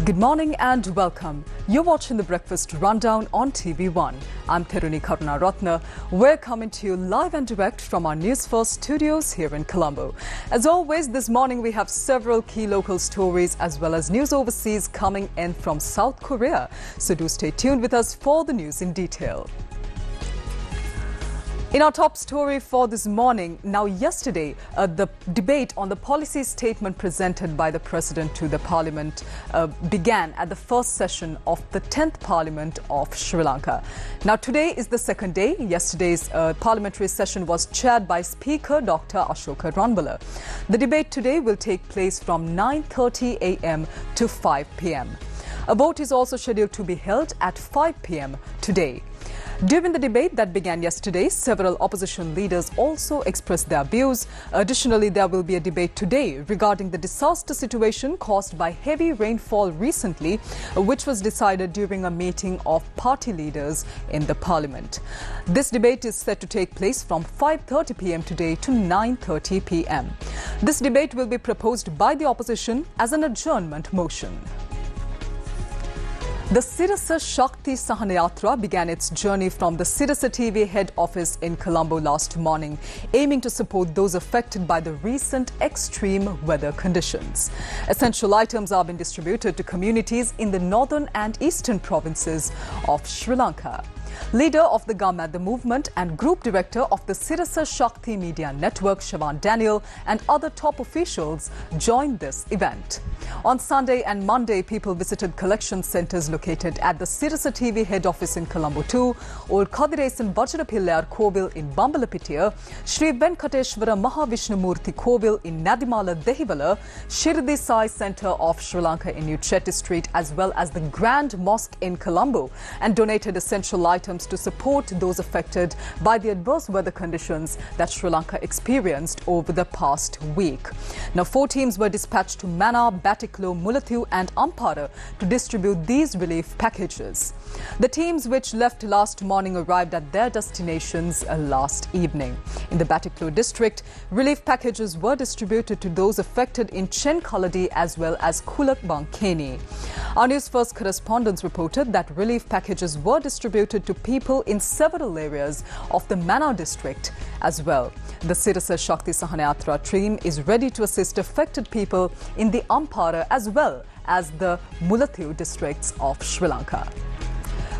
Good morning and welcome. You're watching the Breakfast Rundown on TV1. I'm Theruni Karunaratna. We're coming to you live and direct from our Newsfirst studios here in Colombo. As always, this morning we have several key local stories as well as news overseas coming in from South Korea. So do stay tuned with us for the news in detail. In our top story for this morning, yesterday, the debate on the policy statement presented by the President to the Parliament began at the first session of the 10th Parliament of Sri Lanka. Now, today is the second day. Yesterday's parliamentary session was chaired by Speaker Dr. Ashoka Ranbala. The debate today will take place from 9:30 a.m. to 5 p.m. A vote is also scheduled to be held at 5 p.m. today. During the debate that began yesterday, several opposition leaders also expressed their views. Additionally, there will be a debate today regarding the disaster situation caused by heavy rainfall recently, which was decided during a meeting of party leaders in the parliament. This debate is set to take place from 5:30 p.m. today to 9:30 p.m. This debate will be proposed by the opposition as an adjournment motion. The Sirasa Shakti Sahanayatra began its journey from the Sirasa TV head office in Colombo last morning, aiming to support those affected by the recent extreme weather conditions. Essential items are being distributed to communities in the northern and eastern provinces of Sri Lanka. Leader of the Gum at the Movement and Group Director of the Sirasa Shakti Media Network, Shavan Daniel, and other top officials joined this event. On Sunday and Monday, people visited collection centres located at the Sirasa TV head office in Colombo 2, Old Kadiresan Vajrapillayar Kovil in Bambalapitiya, Sri Venkateshwara Mahavishnu Kovil in Nadimala Dehivala, Shirdi Sai Centre of Sri Lanka in New Chetty Street, as well as the Grand Mosque in Colombo, and donated essential items to support those affected by the adverse weather conditions that Sri Lanka experienced over the past week. Now, 4 teams were dispatched to Mana, Batiklo, Mulathu and Ampara to distribute these relief packages. The teams which left last morning arrived at their destinations last evening. In the Batiklo district, relief packages were distributed to those affected in Chenkaladi as well as Kulakbankeni. Our Newsfirst correspondents reported that relief packages were distributed to people in several areas of the Mana district as well. The Sirasa Shakti Sahanayatra team is ready to assist affected people in the Ampara as well as the Mulathu districts of Sri Lanka.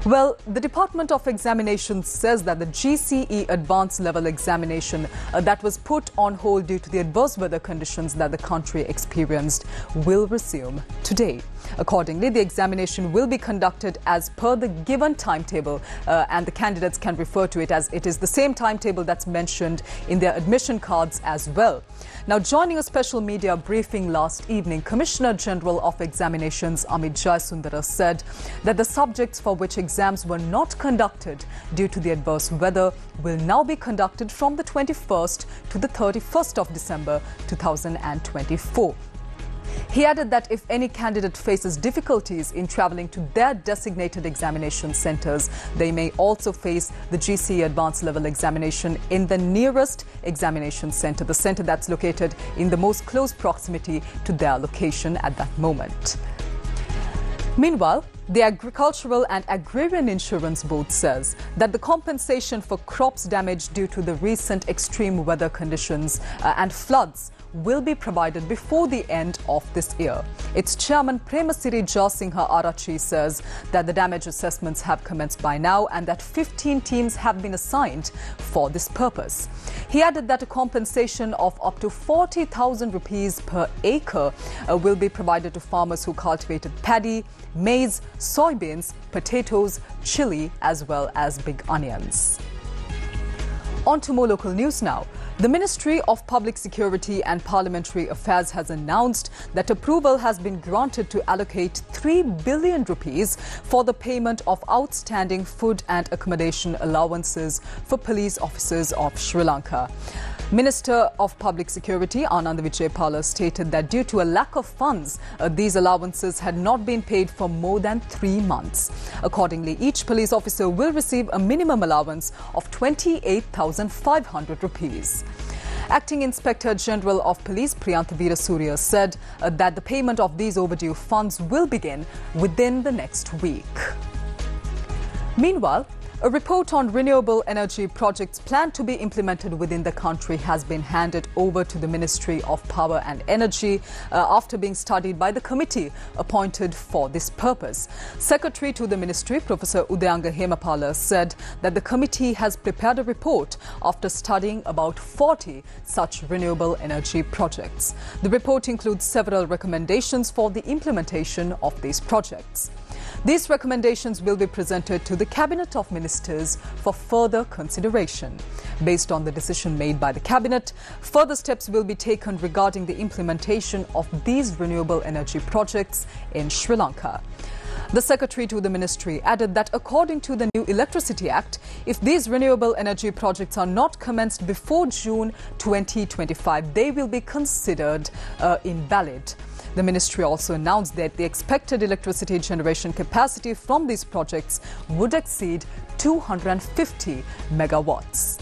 Well, the Department of Examinations says that the GCE advanced level examination that was put on hold due to the adverse weather conditions that the country experienced will resume today. Accordingly, the examination will be conducted as per the given timetable and the candidates can refer to it as it is the same timetable that's mentioned in their admission cards as well. Now, joining a special media briefing last evening, Commissioner General of Examinations Amit Jayasundara said that the subjects for which exams were not conducted due to the adverse weather will now be conducted from the 21st to the 31st of December 2024. He added that if any candidate faces difficulties in travelling to their designated examination centres, they may also face the GCE advanced level examination in the nearest examination centre, the centre that's located in the most close proximity to their location at that moment. Meanwhile, the Agricultural and Agrarian Insurance Board says that the compensation for crops damaged due to the recent extreme weather conditions and floods will be provided before the end of this year. Its chairman Premasiri Jasingha Arachi says that the damage assessments have commenced by now and that 15 teams have been assigned for this purpose. He added that a compensation of up to 40,000 rupees per acre will be provided to farmers who cultivated paddy, maize, soybeans, potatoes, chili as well as big onions. On to more local news now. The Ministry of Public Security and Parliamentary Affairs has announced that approval has been granted to allocate 3 billion rupees for the payment of outstanding food and accommodation allowances for police officers of Sri Lanka. Minister of Public Security Anand Vijaypala stated that due to a lack of funds, these allowances had not been paid for more than 3 months. Accordingly, each police officer will receive a minimum allowance of 28,500 rupees. Acting Inspector General of Police Priyantha Veerasurya said that the payment of these overdue funds will begin within the next week. Meanwhile, a report on renewable energy projects planned to be implemented within the country has been handed over to the Ministry of Power and Energy after being studied by the committee appointed for this purpose. Secretary to the Ministry, Professor Udayanga Hemapala, said that the committee has prepared a report after studying about 40 such renewable energy projects. The report includes several recommendations for the implementation of these projects. These recommendations will be presented to the Cabinet of Ministers for further consideration. Based on the decision made by the Cabinet, further steps will be taken regarding the implementation of these renewable energy projects in Sri Lanka. The Secretary to the Ministry added that according to the new Electricity Act, if these renewable energy projects are not commenced before June 2025, they will be considered invalid. The ministry also announced that the expected electricity generation capacity from these projects would exceed 250 megawatts.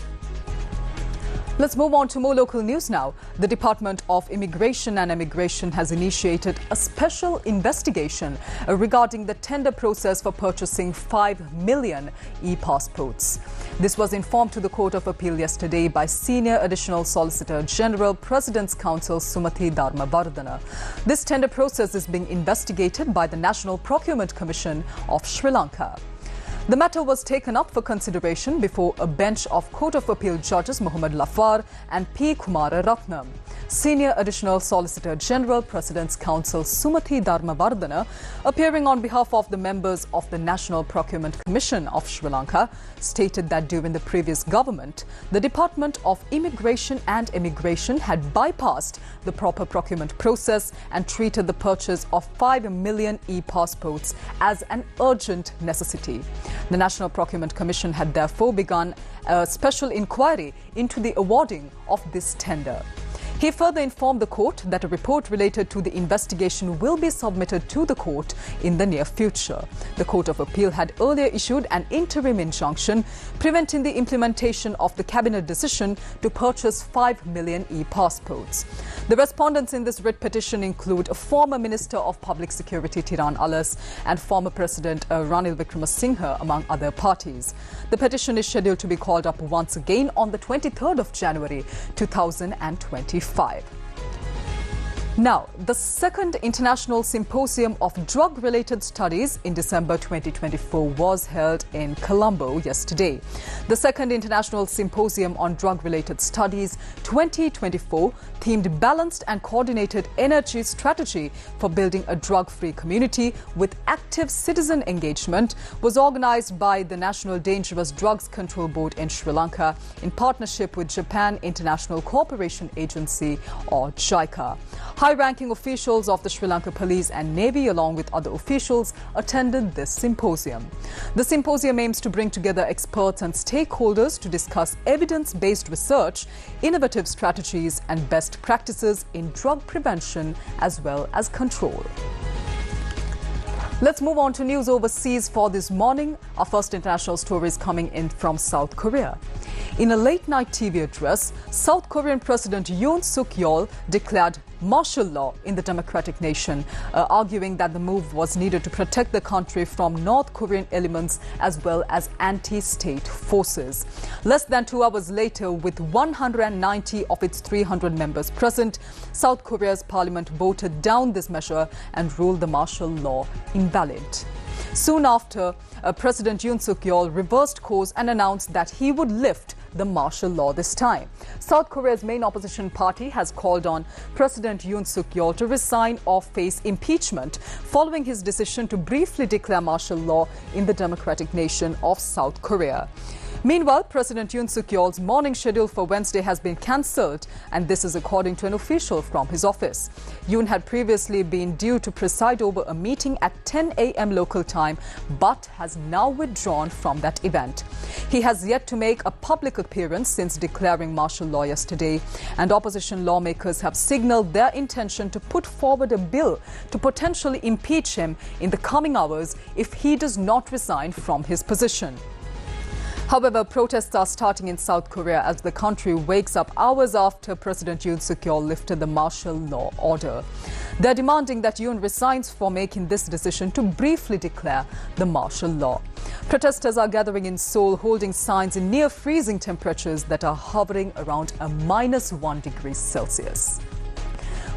Let's move on to more local news now. The Department of Immigration and Emigration has initiated a special investigation regarding the tender process for purchasing 5 million e-passports. This was informed to the Court of Appeal yesterday by Senior Additional Solicitor General, President's Counsel Sumathi Dharmavardhana. This tender process is being investigated by the National Procurement Commission of Sri Lanka. The matter was taken up for consideration before a bench of Court of Appeal judges Muhammad Lafar and P. Kumara Ratnam. Senior Additional Solicitor General, President's Counsel Sumathi Dharmavardhana, appearing on behalf of the members of the National Procurement Commission of Sri Lanka, stated that during the previous government, the Department of Immigration and Emigration had bypassed the proper procurement process and treated the purchase of 5 million e-passports as an urgent necessity. The National Procurement Commission had therefore begun a special inquiry into the awarding of this tender. He further informed the court that a report related to the investigation will be submitted to the court in the near future. The Court of Appeal had earlier issued an interim injunction preventing the implementation of the cabinet decision to purchase 5 million e-passports. The respondents in this writ petition include a former Minister of Public Security Tiran Alas and former President Ranil Wickremesinghe, among other parties. The petition is scheduled to be called up once again on the 23rd of January 2025. Now, the second International Symposium of Drug-Related Studies in December 2024 was held in Colombo yesterday. The second International Symposium on Drug-Related Studies 2024, themed Balanced and Coordinated Energy Strategy for Building a Drug-Free Community with Active Citizen Engagement, was organized by the National Dangerous Drugs Control Board in Sri Lanka in partnership with Japan International Cooperation Agency, or JICA. High-ranking officials of the Sri Lanka Police and Navy, along with other officials, attended this symposium. The symposium aims to bring together experts and stakeholders to discuss evidence-based research, innovative strategies and best practices in drug prevention as well as control. Let's move on to news overseas for this morning. Our first international story is coming in from South Korea. In a late-night TV address, South Korean President Yoon Suk-yeol declared martial law in the democratic nation, arguing that the move was needed to protect the country from North Korean elements as well as anti-state forces. Less than 2 hours later, with 190 of its 300 members present, South Korea's parliament voted down this measure and ruled the martial law invalid. Soon after, President Yoon Suk-yeol reversed course and announced that he would lift the martial law this time. South Korea's main opposition party has called on President Yoon Suk-yeol to resign or face impeachment following his decision to briefly declare martial law in the democratic nation of South Korea. Meanwhile, President Yoon Suk-yeol's morning schedule for Wednesday has been cancelled, and this is according to an official from his office. Yoon had previously been due to preside over a meeting at 10 a.m. local time, but has now withdrawn from that event. He has yet to make a public appearance since declaring martial law yesterday, and opposition lawmakers have signalled their intention to put forward a bill to potentially impeach him in the coming hours if he does not resign from his position. However, protests are starting in South Korea as the country wakes up hours after President Yoon Suk-yeol lifted the martial law order. They're demanding that Yoon resigns for making this decision to briefly declare the martial law. Protesters are gathering in Seoul, holding signs in near freezing temperatures that are hovering around a -1 degree Celsius.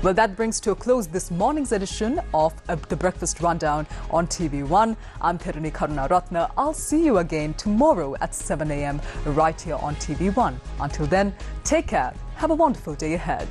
Well, that brings to a close this morning's edition of The Breakfast Rundown on TV1. I'm Theruni Karunaratne. I'll see you again tomorrow at 7 a.m. right here on TV1. Until then, take care. Have a wonderful day ahead.